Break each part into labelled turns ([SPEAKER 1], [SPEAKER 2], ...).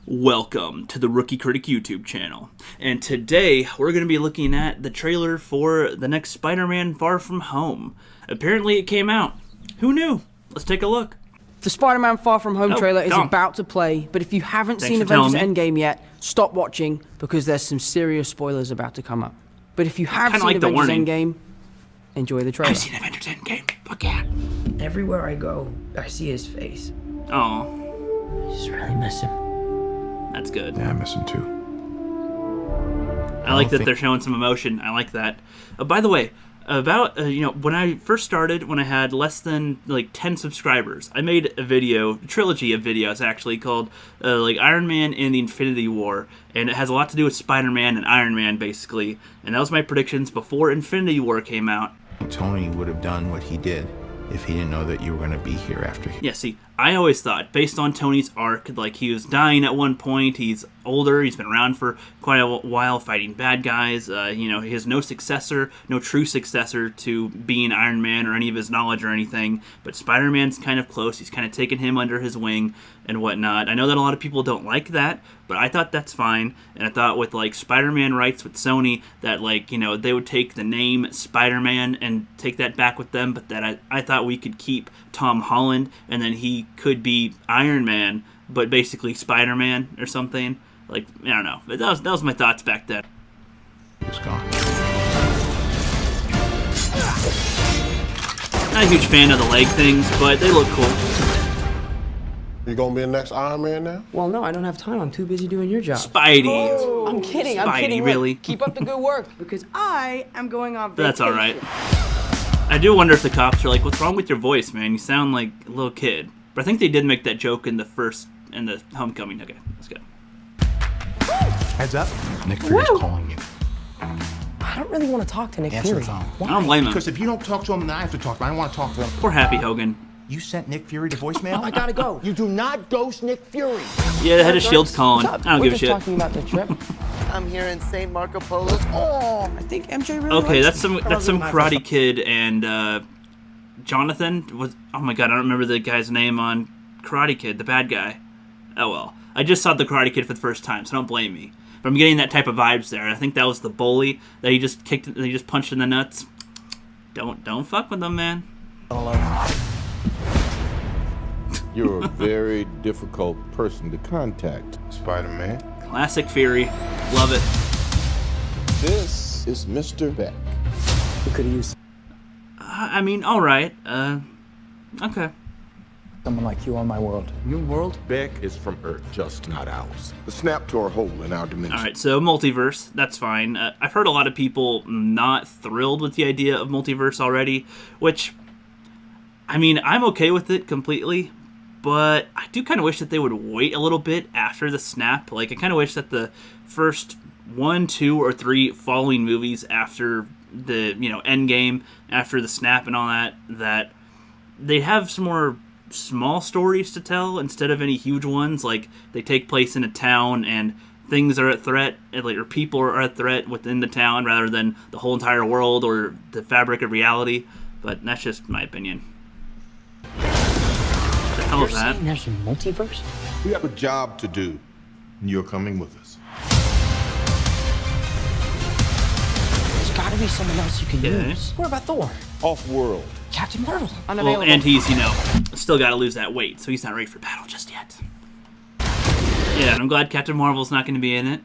[SPEAKER 1] Welcome to the Rookie Critic YouTube channel, and today we're going to be looking at the trailer for the next Spider-Man Far From Home. Apparently it came out. Who knew? Let's take a look.
[SPEAKER 2] The Spider-Man Far From Home trailer is about to play, but if you haven't seen Avengers Endgame yet, stop watching because there's some serious spoilers about to come up. But if you have seen Avengers Endgame, enjoy the trailer.
[SPEAKER 1] I've seen Avengers Endgame. Fuck yeah.
[SPEAKER 2] Everywhere I go, I see his face.
[SPEAKER 1] Oh.
[SPEAKER 2] I just really miss him.
[SPEAKER 1] That's good.
[SPEAKER 3] Yeah, I miss him too.
[SPEAKER 1] I like that they're showing some emotion. I like that. By the way, about when I first started, when I had less than 10 subscribers, I made a trilogy of videos actually called Iron Man and the Infinity War, and it has a lot to do with Spider-Man and Iron Man basically. And that was my predictions before Infinity War came out.
[SPEAKER 3] Tony would have done what he did if he didn't know that you were going to be here after him.
[SPEAKER 1] Yeah, see, I always thought, based on Tony's arc, he was dying at one point, he's older, he's been around for quite a while fighting bad guys, he has no true successor to being Iron Man or any of his knowledge or anything, but Spider-Man's kind of close, he's kind of taken him under his wing and whatnot. I know that a lot of people don't like that, but I thought that's fine, and I thought with Spider-Man rights with Sony, that they would take the name Spider-Man and take that back with them, but that I thought we could keep Tom Holland, and then he could be Iron Man, but basically Spider-Man or something. I don't know. But that was my thoughts back then.
[SPEAKER 3] It's gone.
[SPEAKER 1] Not a huge fan of the leg things, but they look cool.
[SPEAKER 4] You gonna be the next Iron Man now?
[SPEAKER 2] Well, no, I don't have time. I'm too busy doing your job.
[SPEAKER 1] Spidey.
[SPEAKER 2] Oh, I'm kidding.
[SPEAKER 1] Spidey, really?
[SPEAKER 2] Keep up the good work, because I am going on vacation.
[SPEAKER 1] That's all right. I do wonder if the cops are like, "What's wrong with your voice, man? You sound like a little kid." But I think they did make that joke in the Homecoming. Okay, let's go.
[SPEAKER 3] Heads up. Nick Fury's calling you.
[SPEAKER 2] I don't really want to talk to Nick
[SPEAKER 3] Answer
[SPEAKER 2] Fury.
[SPEAKER 3] the phone.
[SPEAKER 1] I don't blame him.
[SPEAKER 3] Because if you don't talk to him, then I have to talk to him. I don't want to talk to him.
[SPEAKER 1] Poor Happy Hogan.
[SPEAKER 3] You sent Nick Fury to voicemail?
[SPEAKER 2] I gotta go.
[SPEAKER 5] You do not ghost Nick Fury.
[SPEAKER 1] Yeah, the head of S.H.I.E.L.D.'s calling. I don't give a shit.
[SPEAKER 2] We're just talking about the trip.
[SPEAKER 5] I'm here in St. Marco Polo. Oh,
[SPEAKER 2] I think MJ really
[SPEAKER 1] Okay,
[SPEAKER 2] likes
[SPEAKER 1] that's some Karate Kid and Jonathan was. Oh my god, I don't remember the guy's name on Karate Kid, the bad guy. Oh well, I just saw the Karate Kid for the first time, so don't blame me. But I'm getting that type of vibes there. I think that was the bully that he just punched in the nuts. Don't fuck with them, man.
[SPEAKER 6] You're a very difficult person to contact, Spider-Man.
[SPEAKER 1] Classic Fury, love it.
[SPEAKER 6] This is Mr. Beck.
[SPEAKER 2] We could have used
[SPEAKER 1] I mean, all right. Okay.
[SPEAKER 7] Someone like you on my world.
[SPEAKER 6] Your world? Beck is from Earth, just not ours. The snap to our hole in our dimension.
[SPEAKER 1] All right, so multiverse, that's fine. I've heard a lot of people not thrilled with the idea of multiverse already, which, I mean, I'm okay with it completely, but I do kind of wish that they would wait a little bit after the snap. I kind of wish that the first 1, 2, or 3 following movies after the, Endgame, after the snap and all that they have some more small stories to tell instead of any huge ones. They take place in a town and things are at threat, or people are at threat within the town rather than the whole entire world or the fabric of reality. But that's just my opinion. What the hell is that?
[SPEAKER 2] There's a multiverse?
[SPEAKER 6] We have a job to do, and you're coming with us.
[SPEAKER 2] There's gotta be someone else you can use. What about Thor?
[SPEAKER 6] Off-world.
[SPEAKER 2] Captain Marvel.
[SPEAKER 1] Well, and he's, still got to lose that weight, so he's not ready for battle just yet. Yeah, and I'm glad Captain Marvel's not going to be in it.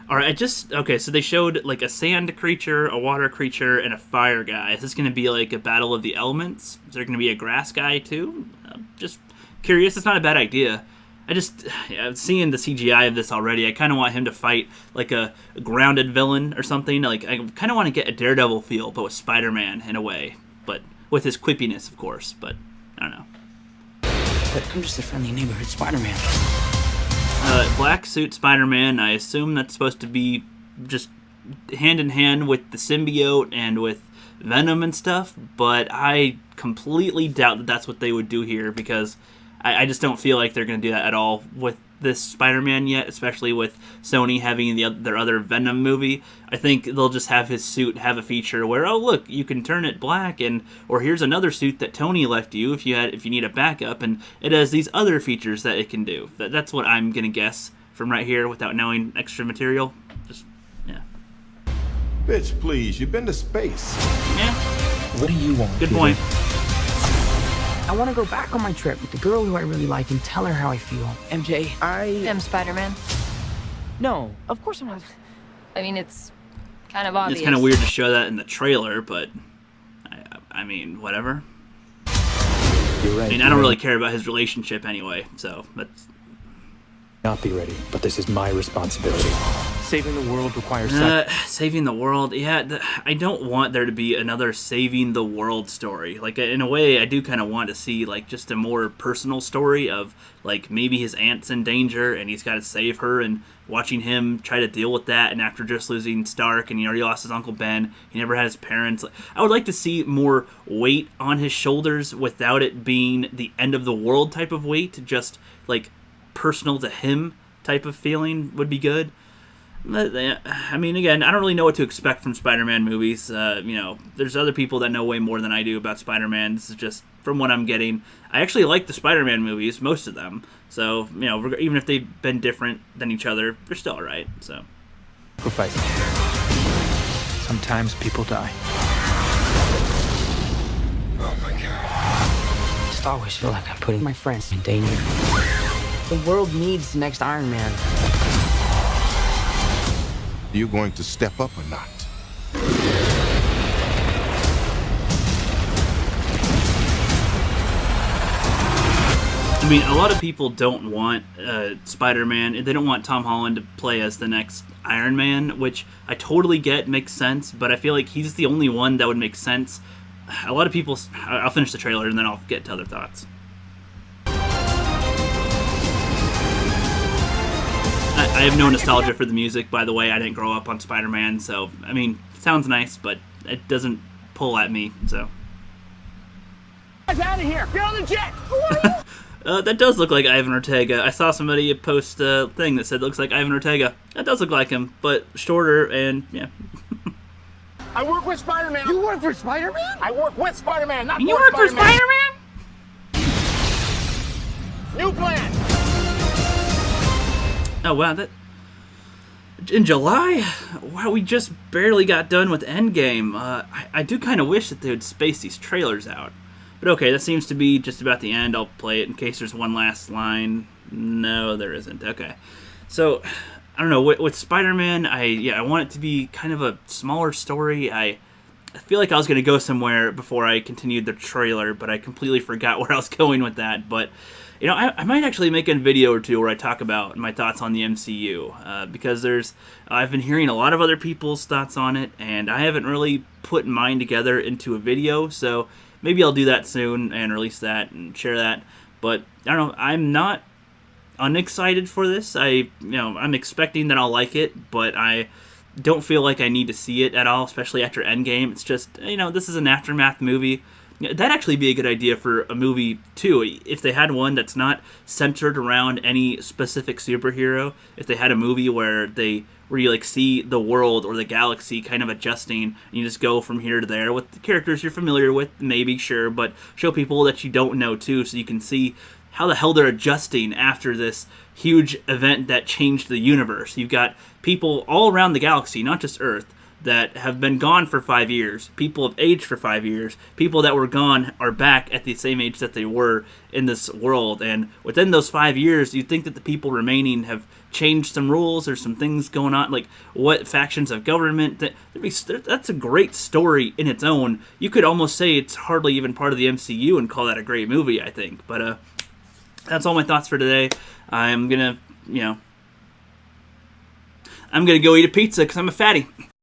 [SPEAKER 1] Alright, okay, so they showed, a sand creature, a water creature, and a fire guy. Is this going to be, a battle of the elements? Is there going to be a grass guy, too? I'm just curious. It's not a bad idea. I'm seeing the CGI of this already. I kind of want him to fight, a grounded villain or something. I kind of want to get a Daredevil feel, but with Spider-Man in a way. But with his quippiness, of course, but I don't know.
[SPEAKER 2] But I'm just a friendly neighborhood Spider-Man.
[SPEAKER 1] Black suit Spider-Man, I assume that's supposed to be just hand in hand with the symbiote and with Venom and stuff, but I completely doubt that that's what they would do here, because I just don't feel like they're going to do that at all with this Spider-Man yet, especially with Sony having their other Venom movie. I think they'll just have his suit have a feature where, oh look, you can turn it black, or here's another suit that Tony left you if you need a backup, and it has these other features that it can do. That's what I'm gonna guess from right here without knowing extra material. Just, yeah.
[SPEAKER 6] Bitch, please, you've been to space.
[SPEAKER 1] Yeah.
[SPEAKER 7] What do you want?
[SPEAKER 1] Good point.
[SPEAKER 2] I want to go back on my trip with the girl who I really like and tell her how I feel. MJ, I
[SPEAKER 8] am Spider-Man.
[SPEAKER 2] No, of course I'm not.
[SPEAKER 8] I mean, it's kind of obvious.
[SPEAKER 1] It's kind of weird to show that in the trailer, but I mean, whatever.
[SPEAKER 7] You're right.
[SPEAKER 1] I mean, I don't really care about his relationship anyway, so that's...
[SPEAKER 7] Not be ready, but this is my responsibility.
[SPEAKER 2] Saving the world requires
[SPEAKER 1] saving the world, yeah. I don't want there to be another saving the world story. Like, in a way, I do kind of want to see, like, just a more personal story of, like, maybe his aunt's in danger and he's got to save her, and watching him try to deal with that. And after just losing Stark, and he already lost his Uncle Ben, he never had his parents. I would like to see more weight on his shoulders without it being the end of the world type of weight. Just, like, personal to him type of feeling would be good. I mean, again, I don't really know what to expect from Spider-Man movies. There's other people that know way more than I do about Spider-Man. This is just from what I'm getting. I actually like the Spider-Man movies, most of them. So, even if they've been different than each other, they're still alright. So,
[SPEAKER 7] Sacrifice. Sometimes people die.
[SPEAKER 2] Oh my god. I just always feel like I'm putting my friends in danger. The world needs the next Iron Man.
[SPEAKER 6] Are you going to step up or not?
[SPEAKER 1] I mean, a lot of people don't want Spider-Man. They don't want Tom Holland to play as the next Iron Man, which I totally get, makes sense, but I feel like he's the only one that would make sense. A lot of people... I'll finish the trailer and then I'll get to other thoughts. I have no nostalgia for the music, by the way. I didn't grow up on Spider-Man, so, I mean, it sounds nice, but it doesn't pull at me, so.
[SPEAKER 5] Get out of here! Get on the jet!
[SPEAKER 1] That does look like Ivan Ortega. I saw somebody post a thing that said, looks like Ivan Ortega. That does look like him, but shorter and, yeah.
[SPEAKER 5] I work with Spider-Man. You work for Spider-Man? I work with Spider-Man, not
[SPEAKER 1] You work for Spider-Man?
[SPEAKER 5] New plan!
[SPEAKER 1] Oh, wow, in July? Wow, we just barely got done with Endgame. I do kind of wish that they would space these trailers out. But okay, that seems to be just about the end. I'll play it in case there's one last line. No, there isn't. Okay. So, I don't know, with Spider-Man, I want it to be kind of a smaller story. I feel like I was going to go somewhere before I continued the trailer, but I completely forgot where I was going with that. But... I might actually make a video or two where I talk about my thoughts on the MCU, because I've been hearing a lot of other people's thoughts on it, and I haven't really put mine together into a video, so maybe I'll do that soon and release that and share that. But, I don't know, I'm not unexcited for this. I'm expecting that I'll like it, but I don't feel like I need to see it at all, especially after Endgame. It's just, this is an aftermath movie. That'd actually be a good idea for a movie, too. If they had one that's not centered around any specific superhero, if they had a movie where you, like, see the world or the galaxy kind of adjusting, and you just go from here to there with the characters you're familiar with, maybe, sure, but show people that you don't know, too, so you can see how the hell they're adjusting after this huge event that changed the universe. You've got people all around the galaxy, not just Earth, that have been gone for 5 years. People have aged for 5 years. People that were gone are back at the same age that they were in this world. And within those 5 years, you'd think that the people remaining have changed some rules or some things going on, like what factions of government. That's a great story in its own. You could almost say it's hardly even part of the MCU and call that a great movie, I think. But that's all my thoughts for today. I'm going to go eat a pizza because I'm a fatty.